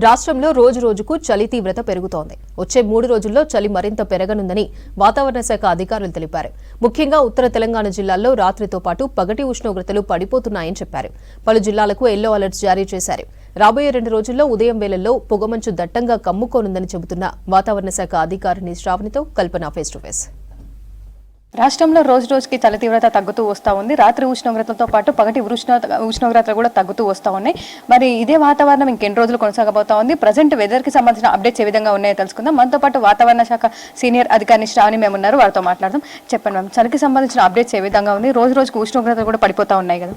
రాష్ట్రంలో రోజు రోజుకు చలి తీవ్రత పెరుగుతోంది. వచ్చే 3 రోజుల్లో చలి మరింత పెరగనుందని వాతావరణ శాఖ అధికారులు తెలిపారు. ముఖ్యంగా ఉత్తర తెలంగాణ జిల్లాల్లో రాత్రితో పాటు పగటి ఉష్ణోగ్రతలు పడిపోతున్నాయని చెప్పారు. పలు జిల్లాలకు ఎల్లో అలర్ట్స్ జారీ చేశారు. రాబోయే 2 రోజుల్లో ఉదయం వేళల్లో పొగమంచు దట్టంగా కమ్ముకోనుందని చెబుతున్న వాతావరణ శాఖ అధికారిని శ్రావణితో కల్పన ఫేస్ టు ఫేస్. రాష్ట్రంలో రోజు రోజుకి చలి తీవ్రత తగ్గుతూ వస్తూ ఉంది. రాత్రి ఉష్ణోగ్రతలతో పాటు పగటి ఉష్ణోగ్రతలు కూడా తగ్గుతూ వస్తూ ఉన్నాయి. మరి ఇదే వాతావరణం ఇంకెన్ని రోజులు కొనసాగబోతా ఉంది? ప్రజెంట్ వెదర్ కి సంబంధించిన అప్డేట్స్ ఏ విధంగా ఉన్నాయో తెలుసుకుందాం. మనతో పాటు వాతావరణ శాఖ సీనియర్ అధికారిని శ్రావణి మేము ఉన్నారు, వారితో మాట్లాడదాం. చెప్పండి మ్యామ్, చలికి సంబంధించిన అప్డేట్స్ ఏ విధంగా ఉంది? రోజు రోజుకి ఉష్ణోగ్రతలు కూడా పడిపోతా ఉన్నాయి కదా.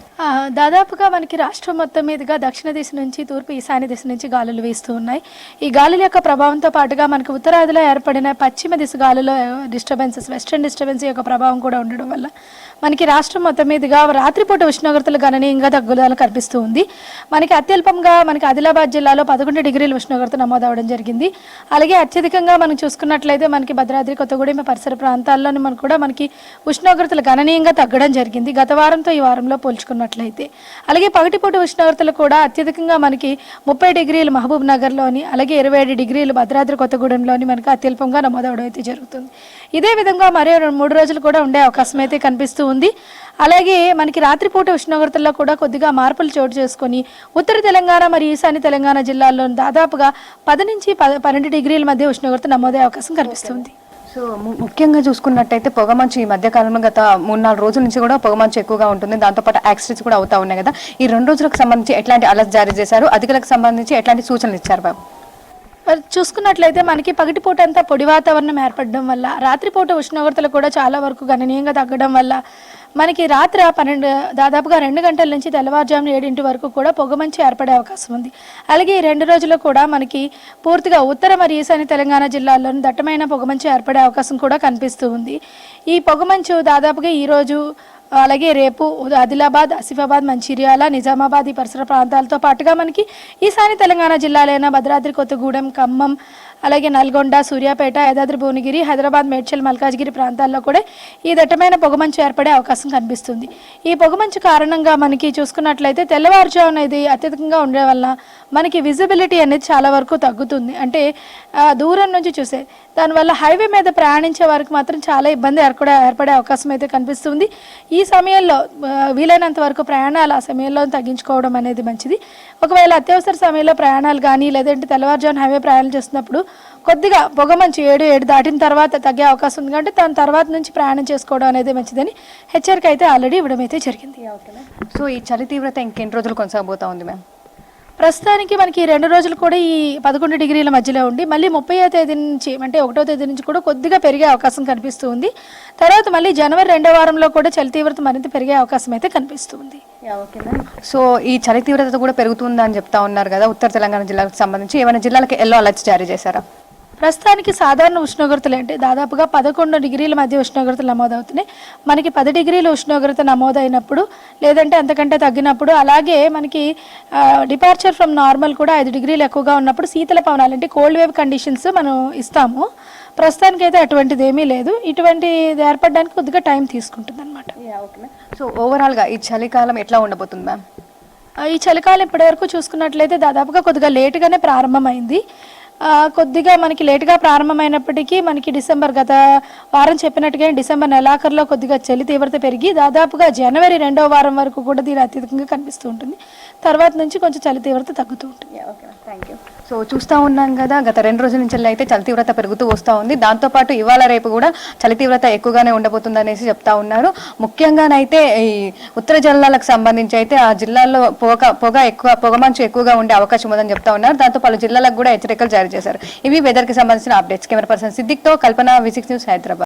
దాదాపుగా మనకి రాష్ట్రం మొత్తం మీదుగా దక్షిణ దిశ నుంచి తూర్పు ఈశాన్య దిశ నుంచి గాలులు వీస్తూ ఉన్నాయి. ఈ గాలుల యొక్క ప్రభావంతో పాటుగా మనకి ఉత్తరాదిలో ఏర్పడిన పశ్చిమ దిశ గాలులో డిస్టర్బెన్సెస్, వెస్టర్న్ డిస్టర్బెన్స్ యొక్క ప్రభావం కూడా ఉండడం వల్ల మనకి రాష్ట్రం మొత్తం మీదుగా రాత్రిపూట ఉష్ణోగ్రతలు గణనీయంగా తగ్గుదల కనిపిస్తూ ఉంది. మనకి అత్యల్పంగా మనకి ఆదిలాబాద్ జిల్లాలో 11 డిగ్రీల ఉష్ణోగ్రత నమోదవడం జరిగింది. అలాగే అత్యధికంగా మనం చూసుకున్నట్లయితే మనకి భద్రాద్రి, కొత్తగూడెం పరిసర ప్రాంతాల్లోని మనకి ఉష్ణోగ్రతలు గణనీయంగా తగ్గడం జరిగింది గత వారంతో ఈ వారంలో పోల్చుకున్నట్లయితే. అలాగే పగటిపూట ఉష్ణోగ్రతలు కూడా అత్యధికంగా మనకి 30 డిగ్రీలు మహబూబ్ నగర్లోని, అలాగే 27 డిగ్రీలు భద్రాద్రి కొత్తగూడెంలోని మనకి అత్యల్పంగా నమోదవడం అయితే జరుగుతుంది. ఇదే విధంగా మరో 3 రోజులు కూడా ఉండే అవకాశం అయితే కనిపిస్తూ ఉంది. అలాగే మనకి రాత్రిపూట ఉష్ణోగ్రతల్లో కూడా కొద్దిగా మార్పులు చోటు చేసుకొని ఉత్తర తెలంగాణ మరియు ఈశాన్య తెలంగాణ జిల్లాల్లో దాదాపుగా 10 నుంచి 12 డిగ్రీల మధ్య ఉష్ణోగ్రత నమోదయ్యే అవకాశం కనిపిస్తుంది. సో ముఖ్యంగా చూసుకున్నట్టయితే పొగమంచు ఈ మధ్య కాలంలో గత 3-4 రోజుల నుంచి కూడా పొగమంచు ఎక్కువగా ఉంటుంది. దాంతోపాటు యాక్సిడెంట్స్ కూడా అవుతా ఉన్నాయి కదా. ఈ 2 రోజులకు సంబంధించి ఎట్లాంటి అలర్ట్ జారీ చేశారు? అధికారులకు సంబంధించి ఎట్లాంటి సూచనలు ఇచ్చారు బాబు? చూసుకున్నట్లయితే మనకి పగటిపూట అంతా పొడి వాతావరణం ఏర్పడడం వల్ల రాత్రిపూట ఉష్ణోగ్రతలు కూడా చాలా వరకు గణనీయంగా తగ్గడం వల్ల మనకి రాత్రి దాదాపుగా 2 గంటల నుంచి తెల్లవారుజామున 7 వరకు కూడా పొగమంచు ఏర్పడే అవకాశం ఉంది. అలాగే ఈ 2 రోజుల్లో కూడా మనకి పూర్తిగా ఉత్తర మరియు ఈశాన్య తెలంగాణ జిల్లాల్లోని దట్టమైన పొగమంచు ఏర్పడే అవకాశం కూడా కనిపిస్తూ ఉంది. ఈ పొగమంచు దాదాపుగా ఈరోజు, అలాగే రేపు ఆదిలాబాద్, ఆసిఫాబాద్, మంచిర్యాల, నిజామాబాద్ ఈ పరిసర ప్రాంతాలతో పాటుగా మనకి ఈశాన్య తెలంగాణ జిల్లాలైన భద్రాద్రి కొత్తగూడెం, ఖమ్మం, అలాగే నల్గొండ, సూర్యాపేట, యాదాద్రి భువనగిరి, హైదరాబాద్, మేడ్చల్, మల్కాజ్గిరి ప్రాంతాల్లో కూడా ఈ దట్టమైన పొగమంచు ఏర్పడే అవకాశం కనిపిస్తుంది. ఈ పొగమంచు కారణంగా మనకి చూసుకున్నట్లయితే తెల్లవారుజామున ఇది అత్యధికంగా ఉండే వల్ల మనకి విజిబిలిటీ అనేది చాలా వరకు తగ్గుతుంది. అంటే దూరం నుంచి చూసే దానివల్ల హైవే మీద ప్రయాణించే వారికి మాత్రం చాలా ఇబ్బంది ఏర్పడే అవకాశం అయితే కనిపిస్తుంది. ఈ సమయంలో వీలైనంత వరకు ప్రయాణాలు ఆ సమయంలో తగ్గించుకోవడం అనేది మంచిది. ఒకవేళ అత్యవసర సమయంలో ప్రయాణాలు కానీ లేదంటే తెల్లవారుజామున హైవే ప్రయాణాలు చేస్తున్నప్పుడు కొద్దిగా పొగమంచు 7 దాటిన తర్వాత తగ్గే అవకాశం ఉంది. కాబట్టి దాని తర్వాత నుంచి ప్రయాణం చేసుకోవడం అనేది మంచిదని హెచ్చరిక అయితే ఆల్రెడీ ఇవ్వడం అయితే జరిగింది. సో ఈ చలి తీవ్రత ఇంకెన్ని రోజులు కొనసాగబోతా ఉంది మ్యామ్? ప్రస్తుతానికి మనకి 2 రోజులు కూడా ఈ 11 డిగ్రీల మధ్యలో ఉండి మళ్ళీ 30వ తేదీ నుంచి అంటే 1వ తేదీ నుంచి కూడా కొద్దిగా పెరిగే అవకాశం కనిపిస్తుంది. తర్వాత మళ్ళీ జనవరి 2వ వారంలో కూడా చలి తీవ్రత మరింత పెరిగే అవకాశం అయితే కనిపిస్తుంది. సో ఈ చలి తీవ్రత కూడా పెరుగుతుందని చెప్తా ఉన్నారు కదా. ఉత్తర తెలంగాణ జిల్లాలకు సంబంధించి ఏమైనా జిల్లాలకు ఎల్లో అలర్ట్స్ జారీ చేశారా? ప్రస్తుతానికి సాధారణ ఉష్ణోగ్రతలు అంటే దాదాపుగా 11 డిగ్రీల మధ్య ఉష్ణోగ్రతలు నమోదవుతున్నాయి. మనకి 10 డిగ్రీల ఉష్ణోగ్రత నమోదైనప్పుడు లేదంటే అంతకంటే తగ్గినప్పుడు, అలాగే మనకి డిపార్చర్ ఫ్రమ్ నార్మల్ కూడా 5 డిగ్రీలు ఎక్కువగా ఉన్నప్పుడు శీతల పవనాలు అంటే కోల్డ్ వేవ్ కండిషన్స్ మనం ఇస్తాము. ప్రస్తుతానికి అయితే అటువంటిది ఏమీ లేదు. ఇటువంటి ఏర్పడడానికి కొద్దిగా టైం తీసుకుంటుంది అనమాట. సో ఓవరాల్గా ఈ చలికాలం ఎట్లా ఉండబోతుంది మ్యామ్? ఈ చలికాలం ఇప్పటివరకు చూసుకున్నట్లయితే దాదాపుగా కొద్దిగా లేటుగానే ప్రారంభమైంది. కొద్దిగా మనకి లేటుగా ప్రారంభమైనప్పటికీ మనకి డిసెంబర్ గత వారం చెప్పినట్టుగా డిసెంబర్ నెలాఖరులో కొద్దిగా చలి తీవ్రత పెరిగి దాదాపుగా జనవరి 2వ వారం వరకు కూడా దీని అత్యధికంగా కనిపిస్తూ ఉంటుంది. తర్వాత నుంచి కొంచెం చలి తీవ్రత తగ్గుతూ ఉంటుంది. Thank you. సో చూస్తూ ఉన్నాం కదా, గత 2 రోజుల నుంచి అయితే చలి తీవ్రత పెరుగుతూ వస్తూ ఉంది. దాంతోపాటు ఇవాళ రేపు కూడా చలి తీవ్రత ఎక్కువగానే ఉండబోతుంది అనేసి చెప్తా ఉన్నారు. ముఖ్యంగానైతే ఈ ఉత్తర జిల్లాలకు సంబంధించి అయితే ఆ జిల్లాల్లో పొగమంచు ఎక్కువగా ఉండే అవకాశం ఉందని చెప్తా ఉన్నారు. దాంతో పలు జిల్లాలకు కూడా హెచ్చరికలు జారీ చేశారు. ఇవి వెదర్ కి సంబంధించిన అప్డేట్స్. కెమెరా పర్సన్ సిద్దిక్తో కల్పన, V6 న్యూస్, హైదరాబాద్.